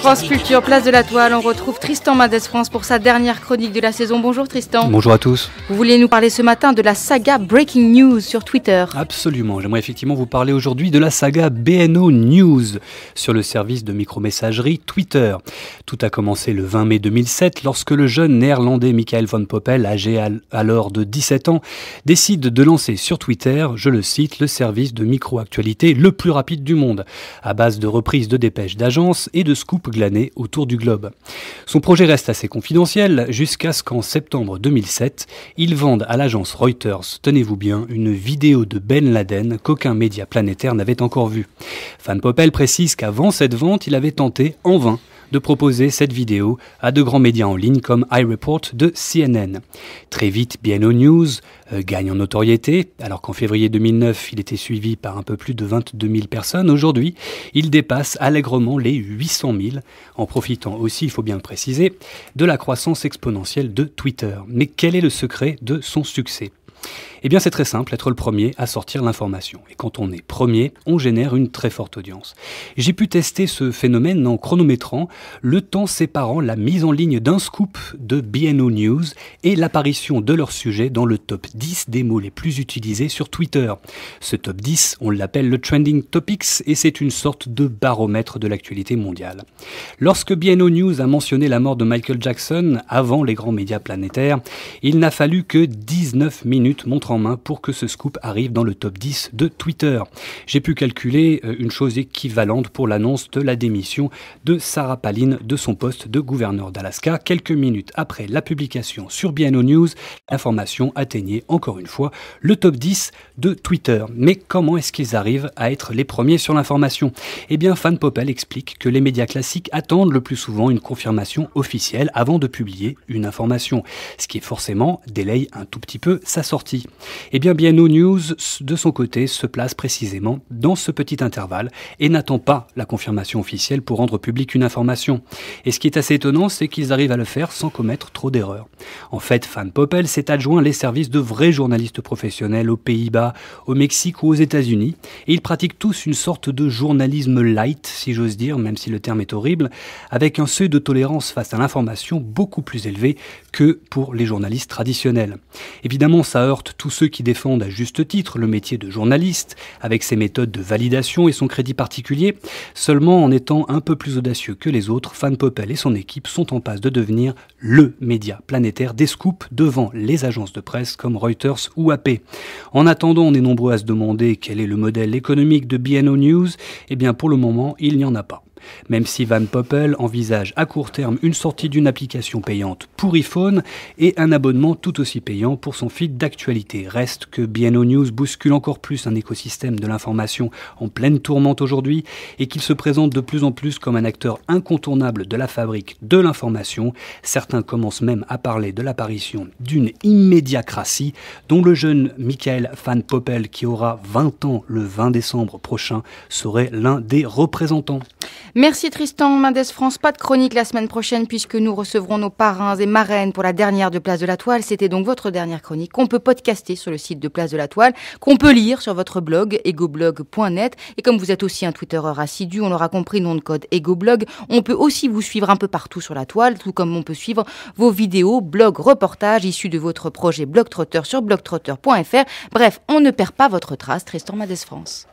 France Culture, place de la Toile, on retrouve Tristan Mendes France pour sa dernière chronique de la saison. Bonjour Tristan. Bonjour à tous. Vous voulez nous parler ce matin de la saga Breaking News sur Twitter. Absolument, j'aimerais effectivement vous parler aujourd'hui de la saga BNO News sur le service de micro-messagerie Twitter. Tout a commencé le 20 mai 2007 lorsque le jeune néerlandais Michael van Poppel, âgé alors de 17 ans, décide de lancer sur Twitter, je le cite, le service de micro-actualité le plus rapide du monde, à base de reprises de dépêches d'agences et de scoops glanés autour du globe. Son projet reste assez confidentiel jusqu'à ce qu'en septembre 2007, il vende à l'agence Reuters, tenez-vous bien, une vidéo de Ben Laden qu'aucun média planétaire n'avait encore vue. Van Poppel précise qu'avant cette vente, il avait tenté en vain de proposer cette vidéo à de grands médias en ligne comme iReport de CNN. Très vite, BNO News gagne en notoriété, alors qu'en février 2009, il était suivi par un peu plus de 22 000 personnes. Aujourd'hui, il dépasse allègrement les 800 000, en profitant aussi, il faut bien le préciser, de la croissance exponentielle de Twitter. Mais quel est le secret de son succès ? Eh bien c'est très simple, être le premier à sortir l'information. Et quand on est premier, on génère une très forte audience. J'ai pu tester ce phénomène en chronométrant le temps séparant la mise en ligne d'un scoop de BNO News et l'apparition de leur sujet dans le top 10 des mots les plus utilisés sur Twitter. Ce top 10, on l'appelle le Trending Topics et c'est une sorte de baromètre de l'actualité mondiale. Lorsque BNO News a mentionné la mort de Michael Jackson avant les grands médias planétaires, il n'a fallu que 19 minutes montre en main pour que ce scoop arrive dans le top 10 de Twitter. J'ai pu calculer une chose équivalente pour l'annonce de la démission de Sarah Palin de son poste de gouverneur d'Alaska. Quelques minutes après la publication sur BNO News, l'information atteignait encore une fois le top 10 de Twitter. Mais comment est-ce qu'ils arrivent à être les premiers sur l'information ? Eh bien, Van Poppel explique que les médias classiques attendent le plus souvent une confirmation officielle avant de publier une information, ce qui forcément délaye un tout petit peu sa sortie. Eh bien, BNO News, de son côté, se place précisément dans ce petit intervalle et n'attend pas la confirmation officielle pour rendre publique une information. Et ce qui est assez étonnant, c'est qu'ils arrivent à le faire sans commettre trop d'erreurs. En fait, Van Poppel s'est adjoint les services de vrais journalistes professionnels aux Pays-Bas, au Mexique ou aux États-Unis, et ils pratiquent tous une sorte de journalisme light, si j'ose dire, même si le terme est horrible, avec un seuil de tolérance face à l'information beaucoup plus élevé que pour les journalistes traditionnels. Évidemment, ça heurte tous ceux qui défendent à juste titre le métier de journaliste, avec ses méthodes de validation et son crédit particulier. Seulement, en étant un peu plus audacieux que les autres, Van Poppel et son équipe sont en passe de devenir le média planétaire des scoops devant les agences de presse comme Reuters ou AP. En attendant, on est nombreux à se demander quel est le modèle économique de BNO News. Eh bien, pour le moment, il n'y en a pas. Même si Van Poppel envisage à court terme une sortie d'une application payante pour iPhone et un abonnement tout aussi payant pour son feed d'actualité. Reste que BNO News bouscule encore plus un écosystème de l'information en pleine tourmente aujourd'hui et qu'il se présente de plus en plus comme un acteur incontournable de la fabrique de l'information. Certains commencent même à parler de l'apparition d'une immédiacratie dont le jeune Michael Van Poppel, qui aura 20 ans le 20 décembre prochain, serait l'un des représentants. Merci Tristan Mendes France. Pas de chronique la semaine prochaine puisque nous recevrons nos parrains et marraines pour la dernière de Place de la Toile. C'était donc votre dernière chronique qu'on peut podcaster sur le site de Place de la Toile, qu'on peut lire sur votre blog egoblog.net. Et comme vous êtes aussi un twittereur assidu, on l'aura compris, nom de code egoblog, on peut aussi vous suivre un peu partout sur la toile, tout comme on peut suivre vos vidéos, blogs, reportages issus de votre projet Blogtrotter sur blogtrotter.fr. Bref, on ne perd pas votre trace, Tristan Mendes France.